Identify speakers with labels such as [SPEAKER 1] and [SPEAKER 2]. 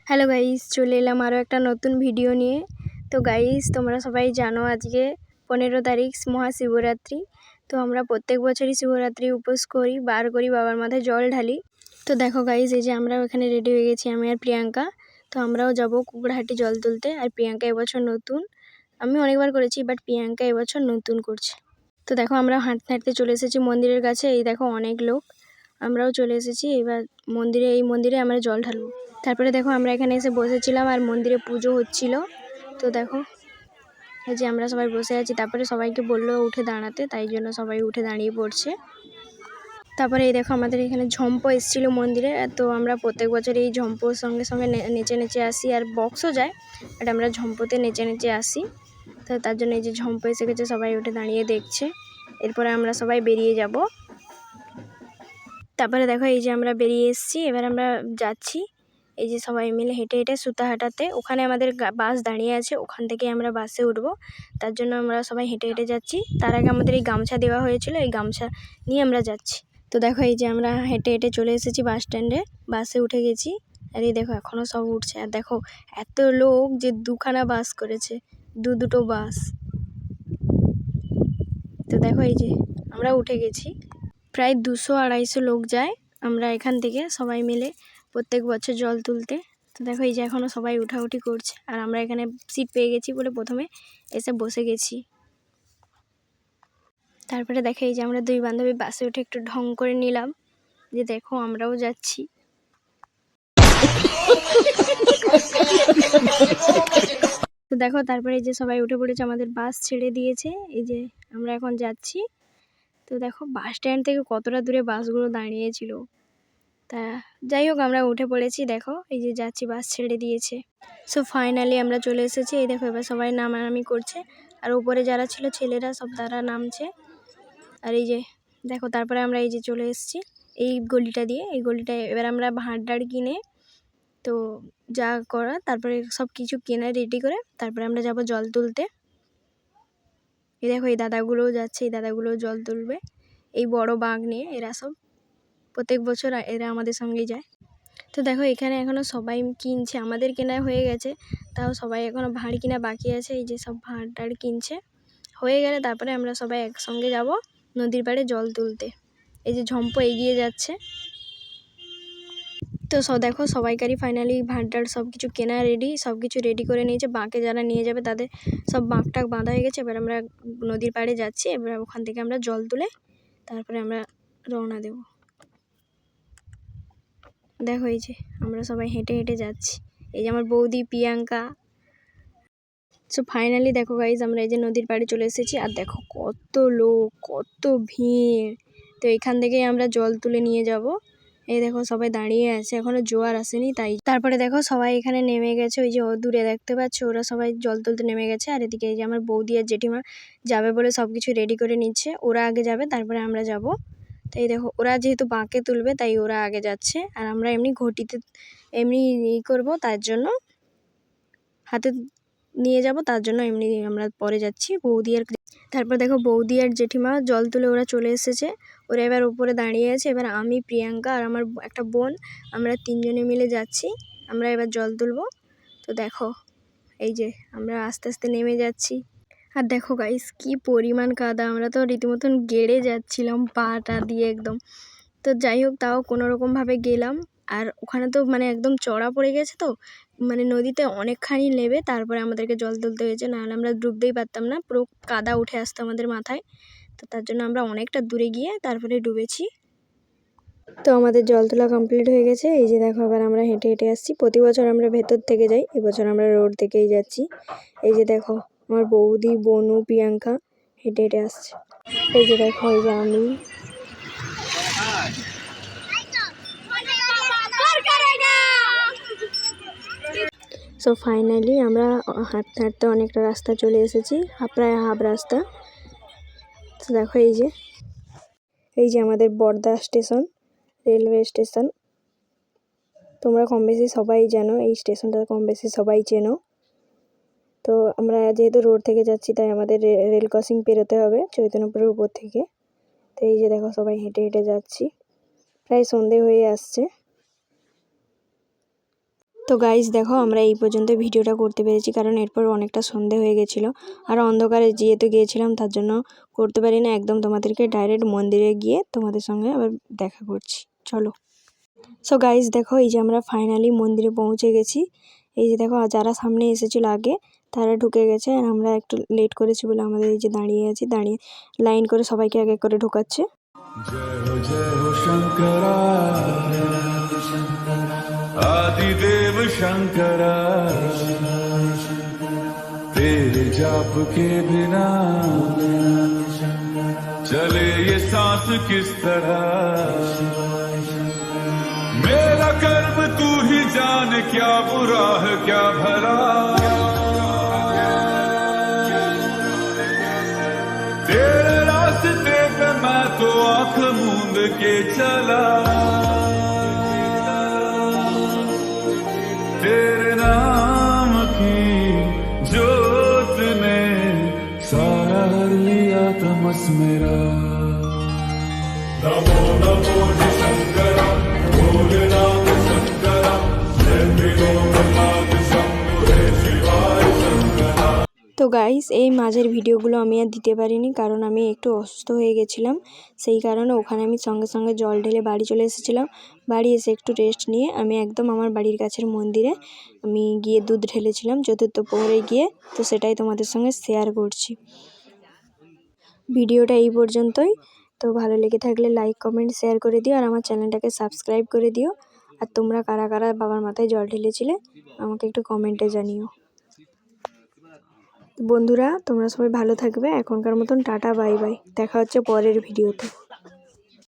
[SPEAKER 1] Hello guys, চলে এলাম আরও একটা নতুন ভিডিও নিয়ে। তো গাইস, তোমরা সবাই জানো আজকে 15 তারিখ মহাশিবরাত্রি। তো আমরা প্রত্যেক বছরই শিবরাত্রি উপোস করি, বার করি, বাবার মাথায় জল ঢালি। তো দেখো গাইস, এই যে আমরাও এখানে রেডি হয়ে গেছি, আমি আর প্রিয়াঙ্কা। তো আমরাও যাব কুকুরহাটি জল তুলতে। আর প্রিয়াঙ্কা এবছর নতুন, আমি অনেকবার করেছি, বাট প্রিয়াঙ্কা এবছর নতুন করছে। তো দেখো আমরা হাঁটতে হাঁটতে চলে এসেছি মন্দিরের কাছে। এই দেখো অনেক লোক, আমরাও চলে এসেছি। এবার এই মন্দিরে আমরা জল ঢালবো। তারপরে দেখো আমরা এখানে এসে বসেছিলাম আর মন্দিরে পুজো হচ্ছিল। তো দেখো এই যে আমরা সবাই বসে আছি। তারপরে সবাইকে বললো উঠে দাঁড়াতে, তাই জন্য সবাই উঠে দাঁড়িয়ে পড়ছে। তারপরে এই দেখো আমাদের এখানে ঝম্প এসেছিল মন্দিরে। তো আমরা প্রত্যেক বছর এই ঝম্পোর সঙ্গে সঙ্গে নেচে নেচে আসি, আর বক্সও যায়, বাট আমরা ঝম্পতে নেচে নেচে আসি। তো তার জন্য এই যে ঝম্প এসে গেছে, সবাই উঠে দাঁড়িয়ে দেখছে। এরপরে আমরা সবাই বেরিয়ে যাব। তারপরে দেখো এই যে আমরা বেরিয়ে এসেছি, এবার আমরা যাচ্ছি। এই যে সবাই মিলে হেঁটে হেঁটে সুতাহাটাতে, ওখানে আমাদের বাস দাঁড়িয়ে আছে, ওখান থেকে আমরা বাসে উঠবো। তার জন্য আমরা সবাই হেঁটে হেঁটে যাচ্ছি। তার আগে আমাদের এই গামছা দেওয়া হয়েছিল, এই গামছা নিয়ে আমরা যাচ্ছি। তো দেখো এই যে আমরা হেঁটে হেঁটে চলে এসেছি বাস স্ট্যান্ডে, বাসে উঠে গেছি। আর এই দেখো এখনও সব উঠছে। আর দেখো এত লোক যে দুখানা বাস করেছে, দুটো বাস। তো দেখো এই যে আমরা উঠে গেছি। প্রায় 200-250 লোক যায় আমরা এখান থেকে সবাই মিলে প্রত্যেক বছর জল তুলতে। তো দেখো এই যে এখনও সবাই উঠাউঠি করছে, আর আমরা এখানে সিট পেয়ে গেছি বলে প্রথমে এসে বসে গেছি। তারপরে দেখো এই যে আমরা দুই বান্ধবী বাসে উঠে একটু ঢং করে নিলাম যে দেখো আমরাও যাচ্ছি। তো দেখো তারপরে এই যে সবাই উঠে পড়েছে, আমাদের বাস ছেড়ে দিয়েছে। এই যে আমরা এখন যাচ্ছি। তো দেখো বাস স্ট্যান্ড থেকে কতটা দূরে বাসগুলো দাঁড়িয়েছিল। তা যাই হোক আমরা উঠে পড়েছি। দেখো এই যে যাচ্ছি, বাস ছেড়ে দিয়েছে। সো ফাইনালি আমরা চলে এসেছি। এই দেখো এবার সবাই নামানামি করছে, আর উপরে যারা ছিল ছেলেরা সব তারা নামছে। আর এই যে দেখো তারপরে আমরা এই যে চলে এসেছি এই গলিটা দিয়ে। এই গলিটায় এবার আমরা ভাঁড় কিনে, তো যা করা তারপরে সব কিছু কেনা রেডি করে তারপরে আমরা যাব জল তুলতে। এই দেখো এই দাদাগুলোও যাচ্ছে, এই দাদাগুলোও জল তুলবে এই বড় বাঁক নিয়ে। এরা সব প্রত্যেক বছর এরা আমাদের সঙ্গেই যায়। তো দেখো এখানে এখনও সবাই কিনছে, আমাদের কেনা হয়ে গেছে, তাও সবাই এখনও ভাঁড় কিনা বাকি আছে। এই যে সব ভাঁড় কিনছে, হয়ে গেলে তারপরে আমরা সবাই একসঙ্গে যাব নদীর পাড়ে জল তুলতে। এই যে ঝম্প এগিয়ে যাচ্ছে। তো দেখো সবাইকারই ফাইনালি ভাঁড় সব কিছু কেনা রেডি, সব কিছু রেডি করে নিয়েছে। বাঁকে যারা নিয়ে যাবে তাদের সব বাঁকটাক বাঁধা হয়ে গেছে। এবার আমরা নদীর পাড়ে যাচ্ছি, এবার ওখান থেকে আমরা জল তুলে তারপরে আমরা রওনা দেব। দেখো এই যে আমরা সবাই হেঁটে হেঁটে যাচ্ছি। এই যে আমার বৌদি প্রিয়াঙ্কা। সো ফাইনালি দেখো গাইজ আমরা এই যে নদীর পাড়ে চলে এসেছি, আর দেখো কত লোক, কত ভিড়। তো এখান থেকেই আমরা জল তুলে নিয়ে যাব। এই দেখো সবাই দাঁড়িয়ে আছে, এখনো জোয়ার আসেনি তাই। তারপরে দেখো সবাই এখানে নেমে গেছে, ওই যে দূরে দেখতে পাচ্ছ ওরা সবাই জল তুলতে নেমে গেছে। আর এদিকে এই যে আমার বৌদি আর জেঠিমা যাবে বলে সব কিছু রেডি করে নিচ্ছে। ওরা আগে যাবে, তারপরে আমরা যাব। তো এই দেখো ওরা যেহেতু বাঁকে তুলবে তাই ওরা আগে যাচ্ছে, আর আমরা এমনি ঘটিতে এমনি করবো, তার জন্য হাতে নিয়ে যাব, তার জন্য এমনি আমরা পরে যাচ্ছি। বৌদি আর তারপর দেখো বৌদি আর জেঠিমা জল তুলে ওরা চলে এসেছে। ওরা এবার উপরে দাঁড়িয়ে আছে। এবার আমি, প্রিয়াঙ্কা আর আমার একটা বোন, আমরা তিনজনে মিলে যাচ্ছি। আমরা এবার জল তুলবো। তো দেখো এই যে আমরা আস্তে আস্তে নেমে যাচ্ছি। আর দেখো গাইস কি পরিমাণ কাদা, আমরা তো রীতিমতন গেড়ে যাচ্ছিলাম পাটা দিয়ে একদম। তো যাই হোক তাও কোনোরকমভাবে গেলাম। আর ওখানে তো মানে একদম চড়া পড়ে গেছে, তো মানে নদীতে অনেকখানি নেবে তারপরে আমাদেরকে জল তুলতে হয়েছে, নাহলে আমরা ডুবতেই পারতাম না, পুরো কাদা উঠে আসতো আমাদের মাথায়। তো তার জন্য আমরা অনেকটা দূরে গিয়ে তারপরে ডুবেছি। তো আমাদের জল তোলা কমপ্লিট হয়ে গেছে। এই যে দেখো আবার আমরা হেঁটে হেঁটে আসছি। প্রতি বছর আমরা ভেতর থেকে যাই, এবছর আমরা রোড থেকেই যাচ্ছি। এই যে দেখো আমার বৌদি, বনু, প্রিয়াঙ্কা হেঁটে হেঁটে আসছে। এই যে দেখো এই যে আমি। সো ফাইনালি আমরা হাঁটতে হাঁটতে অনেকটা রাস্তা চলে এসেছি, প্রায় হাফ রাস্তা। তো দেখো এই যে আমাদের বড়দা স্টেশন, রেলওয়ে স্টেশন। তোমরা কম বেশি সবাই জানো, এই স্টেশনটা কম বেশি সবাই চেনো। তো আমরা যেহেতু রোড থেকে যাচ্ছি তাই আমাদের রেল ক্রসিং পেরোতে হবে চৈতন্যপুরের উপর থেকে। তো এই যে দেখো সবাই হেঁটে হেঁটে যাচ্ছি, প্রায় সন্ধে হয়ে আসছে। তো গাইস দেখো আমরা এই পর্যন্ত ভিডিওটা করতে পেরেছি, কারণ এরপর অনেকটা সন্ধে হয়ে গেছিলো আর অন্ধকারে যেহেতু গিয়েছিলাম তার জন্য করতে পারি না। একদম তোমাদেরকে ডাইরেক্ট মন্দিরে গিয়ে তোমাদের সঙ্গে আবার দেখা করছি, চলো। সো গাইস দেখো এই যে আমরা ফাইনালি মন্দিরে পৌঁছে গেছি। এই যে দেখো যারা সামনে এসেছিল আগে তারা ঢুকে গেছে, আর আমরা একটু লেট করেছি বলে আমাদের এই যে দাঁড়িয়ে আছি, দাঁড়িয়ে লাইন করে সবাইকে এক এক করে ঢোকাচ্ছে।
[SPEAKER 2] जय हो शंकरा आदिदेव शंकरा, तेरे जाप के बिना चले ये सांस किस तरह। मेरा कर्म तू ही जान, क्या बुरा है क्या भला, तेरे रास्ते पे मैं तो आंख मूंद के चला। तेरे नाम की जोत ने सारा हर लिया तमस मेरा। नमो नमो जी शंकरा, भोलेनाथ शंकरा, जय विनोदनाथ शंभु हे शिवाय शंकरा।
[SPEAKER 1] তো গাইস এই মাঝের ভিডিওগুলো আমি আর দিতে পারিনি, কারণ আমি একটু অসুস্থ হয়ে গেছিলাম। সেই কারণে ওখানে আমি সঙ্গে সঙ্গে জল ঢেলে বাড়ি চলে এসেছিলাম। বাড়ি এসে একটু রেস্ট নিয়ে আমি একদম আমার বাড়ির কাছের মন্দিরে আমি গিয়ে দুধ ঢেলেছিলাম চতুর্থ প্রহরে গিয়ে, তো সেটাই তোমাদের সঙ্গে শেয়ার করছি। ভিডিওটা এই পর্যন্তই। তো ভালো লেগে থাকলে লাইক কমেন্ট শেয়ার করে দিও, আর আমার চ্যানেলটাকে সাবস্ক্রাইব করে দিও। আর তোমরা কারা কারা বাবার মাথায় জল ঢেলেছিলে আমাকে একটু কমেন্টে জানিও। বন্ধুরা তোমরা সবাই ভালো থাকবে, এখনকার মতন টাটা বাই বাই, দেখা হচ্ছে পরের ভিডিওতে।